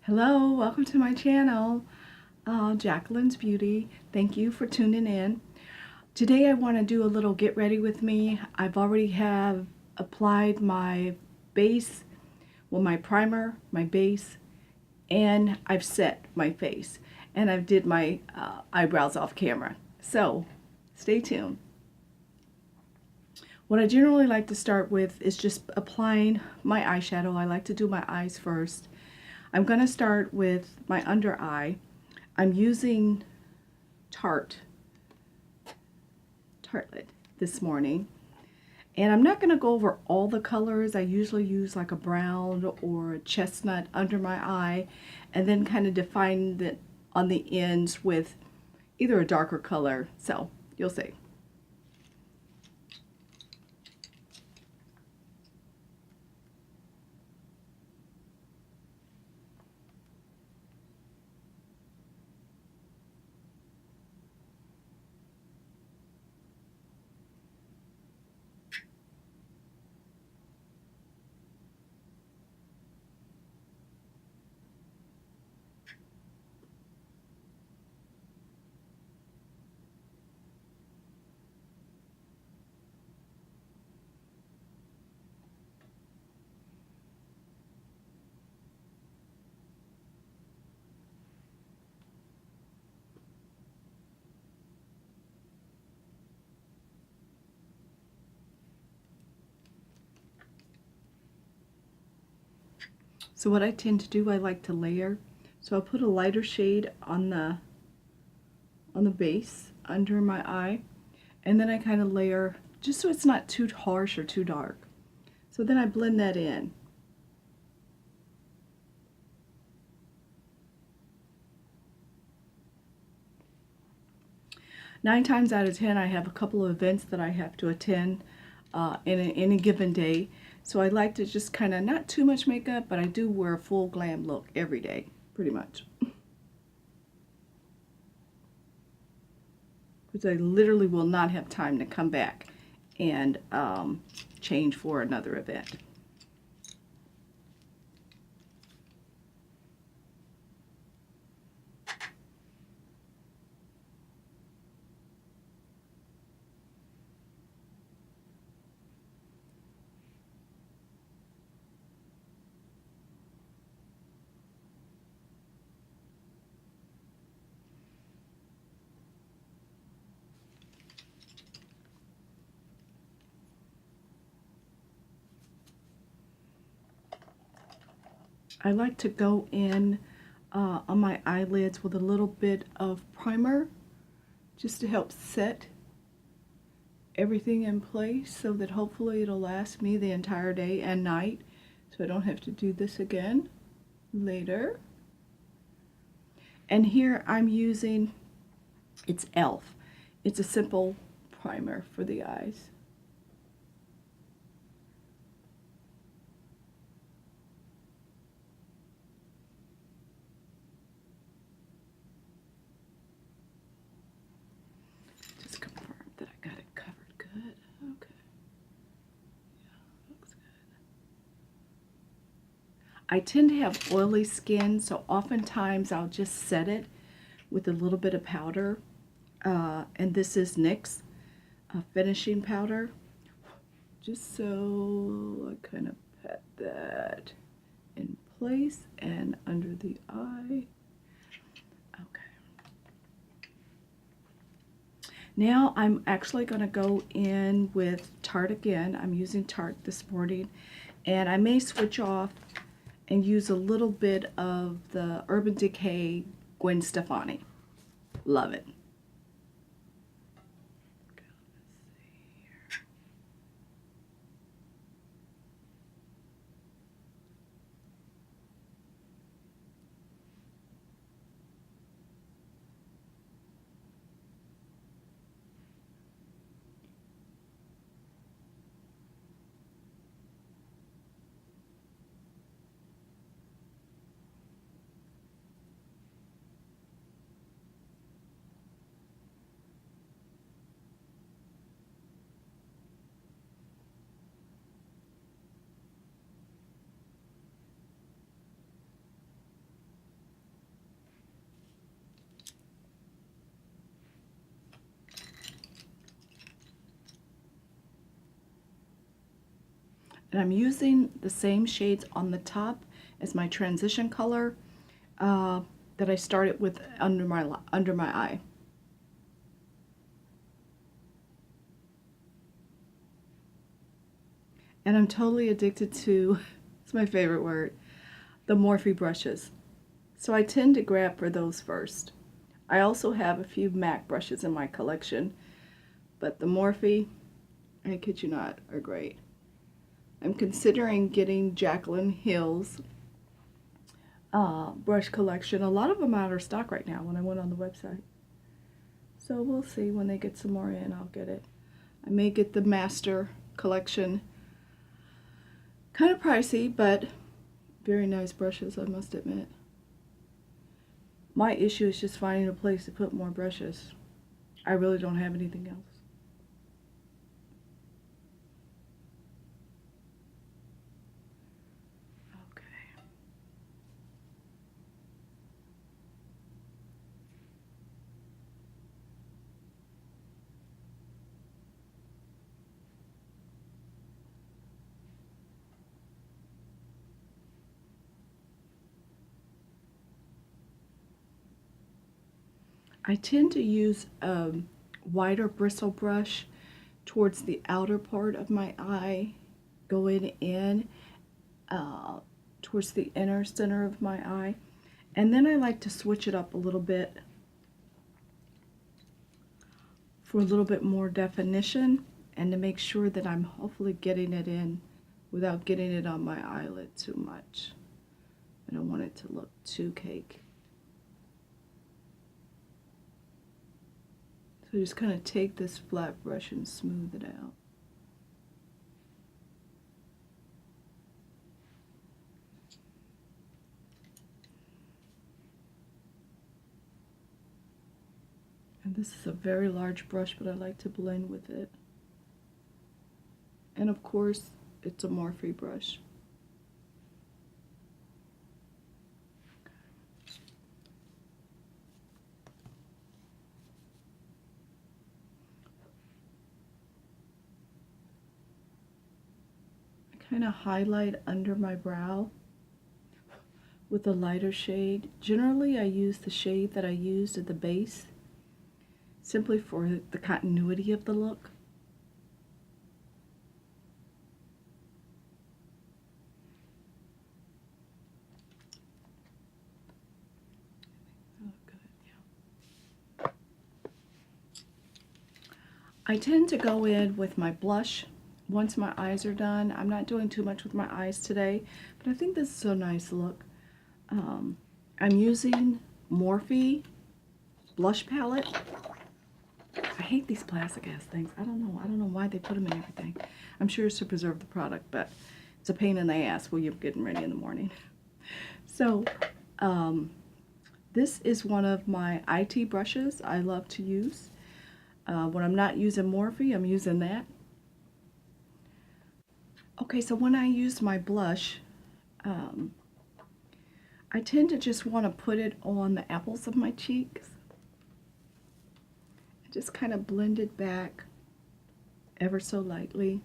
Hello, welcome to my channel, Jacqueline's Beauty. Thank you for tuning in. Today I want to do a little get ready with me. I've already have applied my base, well my primer, my base, and I've set my face. And I've did my eyebrows off camera. So, stay tuned. What I generally like to start with is just applying my eyeshadow. I like to do my eyes first. I'm going to start with my under eye. I'm using Tartlette this morning. And I'm not going to go over all the colors. I usually use like a brown or a chestnut under my eye and then kind of define it on the ends with either a darker color. So you'll see. So what I tend to do, I like to layer. So I'll put a lighter shade on the base under my eye, and then I kind of layer just so it's not too harsh or too dark. So then I blend that in. Nine times out of 10, I have a couple of events that I have to attend in any given day. So I like to just kind of, not too much makeup, but I do wear a full glam look every day, pretty much. Because I literally will not have time to come back and change for another event. I like to go in on my eyelids with a little bit of primer just to help set everything in place so that hopefully it'll last me the entire day and night, so I don't have to do this again later. And here I'm using, it's Elle. It's a simple primer for the eyes. Just confirm that I got it covered good. Okay. Yeah, looks good. I tend to have oily skin, so oftentimes I'll just set it with a little bit of powder. And this is NYX finishing powder. Just so I kind of pat that in place and under the eye. Okay. Now I'm actually going to go in with Tarte again. I'm using Tarte this morning, and I may switch off and use a little bit of the Urban Decay Gwen Stefani. Love it. And I'm using the same shades on the top as my transition color that I started with under my eye. And I'm totally addicted to, it's my favorite word, the Morphe brushes. So I tend to grab for those first. I also have a few MAC brushes in my collection, but the Morphe, I kid you not, are great. I'm considering getting Jaclyn Hill's brush collection. A lot of them are out of stock right now when I went on the website. So we'll see when they get some more in, I'll get it. I may get the Master collection. Kind of pricey, but very nice brushes, I must admit. My issue is just finding a place to put more brushes. I really don't have anything else. Okay. I tend to use a wider bristle brush towards the outer part of my eye, going in towards the inner center of my eye. And then I like to switch it up a little bit for a little bit more definition and to make sure that I'm hopefully getting it in without getting it on my eyelid too much. I don't want it to look too cake. So just kind of take this flat brush and smooth it out. And this is a very large brush, but I like to blend with it. And of course, it's a Morphe brush. Kind of highlight under my brow with a lighter shade. Generally, I use the shade that I used at the base, simply for the continuity of the look. Oh, good, yeah. I tend to go in with my blush once my eyes are done. I'm not doing too much with my eyes today, but I think this is a nice look. I'm using Morphe blush palette. I hate these plastic ass things. I don't know why they put them in everything. I'm sure it's to preserve the product, but it's a pain in the ass when you're getting ready in the morning. So this is one of my IT brushes I love to use. When I'm not using Morphe, I'm using that. Okay, so when I use my blush, I tend to just want to put it on the apples of my cheeks. Just kind of blend it back ever so lightly.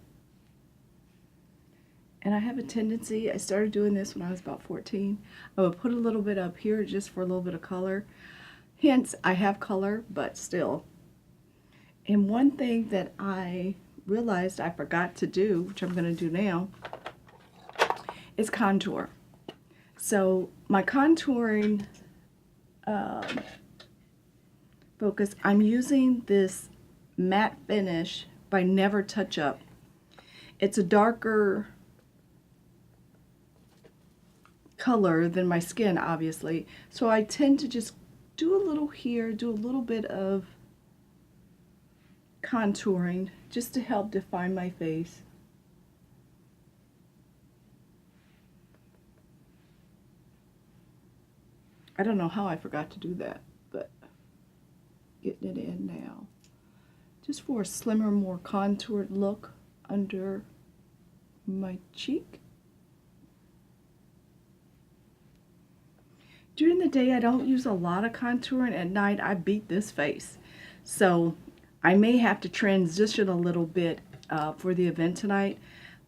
And I have a tendency, I started doing this when I was about 14. I would put a little bit up here just for a little bit of color. Hence, I have color, but still. And one thing that I realized I forgot to do, which I'm going to do now, is contour. So my contouring focus, I'm using this matte finish by Never Touch Up. It's a darker color than my skin, obviously. So I tend to just do a little here, do a little bit of contouring just to help define my face. I don't know how I forgot to do that, but getting it in now. Just for a slimmer, more contoured look under my cheek. During the day, I don't use a lot of contouring. At night, I beat this face. So I may have to transition a little bit for the event tonight,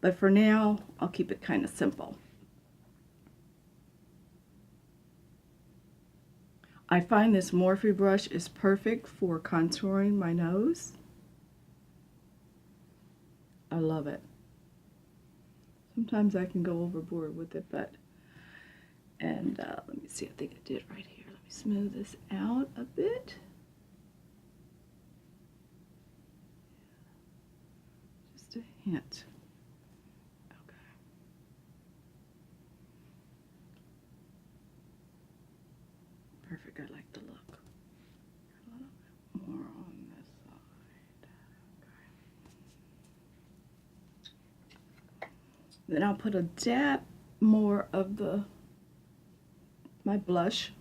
But for now, I'll keep it kind of simple. I find this Morphe brush is perfect for contouring my nose. I love it. Sometimes I can go overboard with it, but, and let me see, I think I did right here. Let me smooth this out a bit. Just a hint. Okay. Perfect, I like the look. A little bit more on this side. Okay. Then I'll put a dab more of my blush.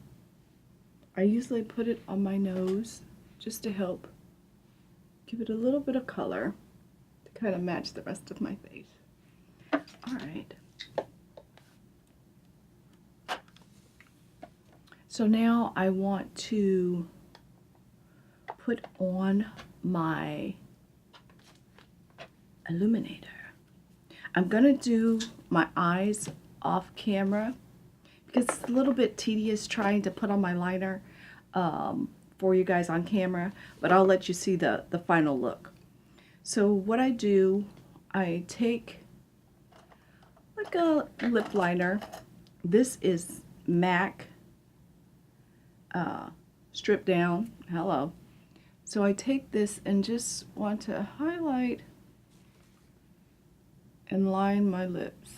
I usually put it on my nose just to help give it a little bit of color to kind of match the rest of my face. All right. So now I want to put on my illuminator. I'm going to do my eyes off camera because it's a little bit tedious trying to put on my liner for you guys on camera, but I'll let you see the final look. So what I do, I take like a lip liner. This is MAC Stripdown. Hello. So I take this and just want to highlight and line my lips.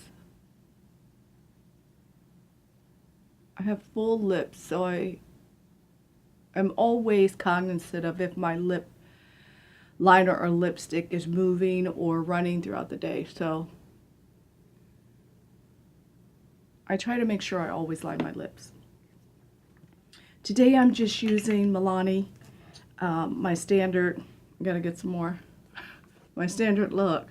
I have full lips, so I'm always cognizant of if my lip liner or lipstick is moving or running throughout the day. So I try to make sure I always line my lips. Today I'm just using Milani, my standard, I gotta get some more, my standard look.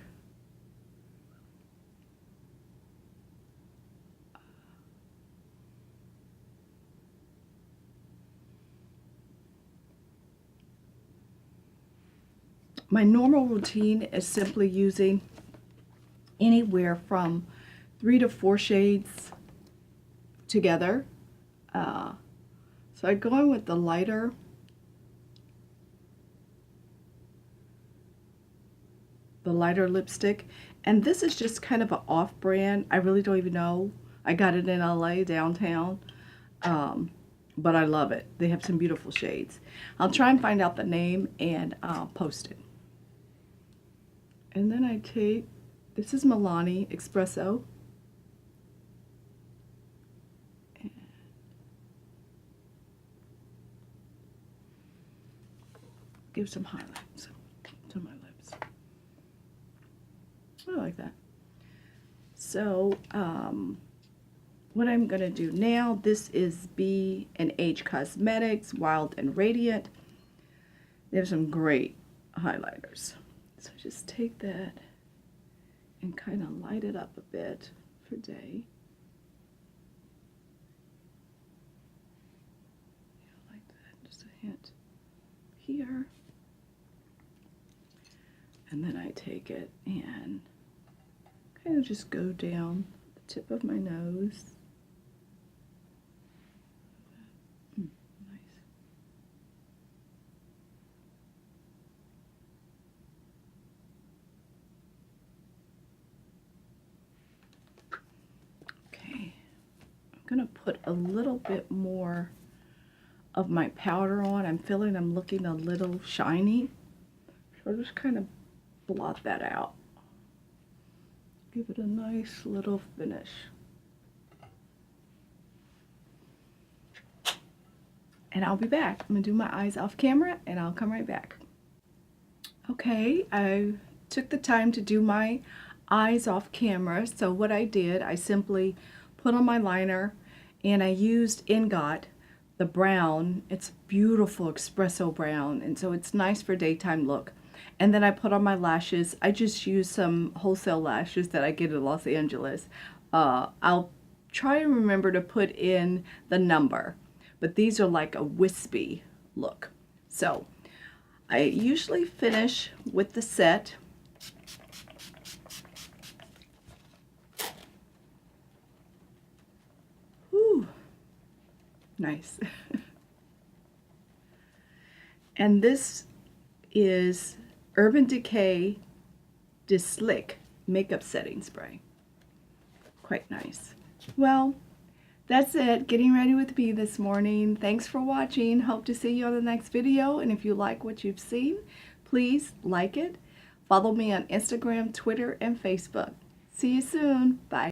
My normal routine is simply using anywhere from 3 to 4 shades together. So I go in with the lighter lipstick, and this is just kind of an off-brand. I really don't even know. I got it in LA downtown, but I love it. They have some beautiful shades. I'll try and find out the name and post it. And then I take, this is Milani Espresso. And give some highlights to my lips. I like that. So, what I'm going to do now, this is B&H Cosmetics Wild and Radiant. They have some great highlighters. So just take that and kind of light it up a bit for day. Yeah, like that, just a hint here. And then I take it and kind of just go down the tip of my nose. I'm going to put a little bit more of my powder on. I'm feeling I'm looking a little shiny. So I'll just kind of blot that out. Give it a nice little finish. And I'll be back. I'm going to do my eyes off camera and I'll come right back. Okay, I took the time to do my eyes off camera. So what I did, I simply put on my liner and I used Ingot, the brown. It's beautiful espresso brown, and so it's nice for daytime look. And then I put on my lashes. I just used some wholesale lashes that I get in Los Angeles. I'll try and remember to put in the number, but these are like a wispy look. So I usually finish with the set. nice. And this is Urban Decay Slick Makeup Setting Spray. Quite nice. Well, that's it. Getting ready with me this morning. Thanks for watching. Hope to see you on the next video. And if you like what you've seen, please like it. Follow me on Instagram, Twitter, and Facebook. See you soon. Bye.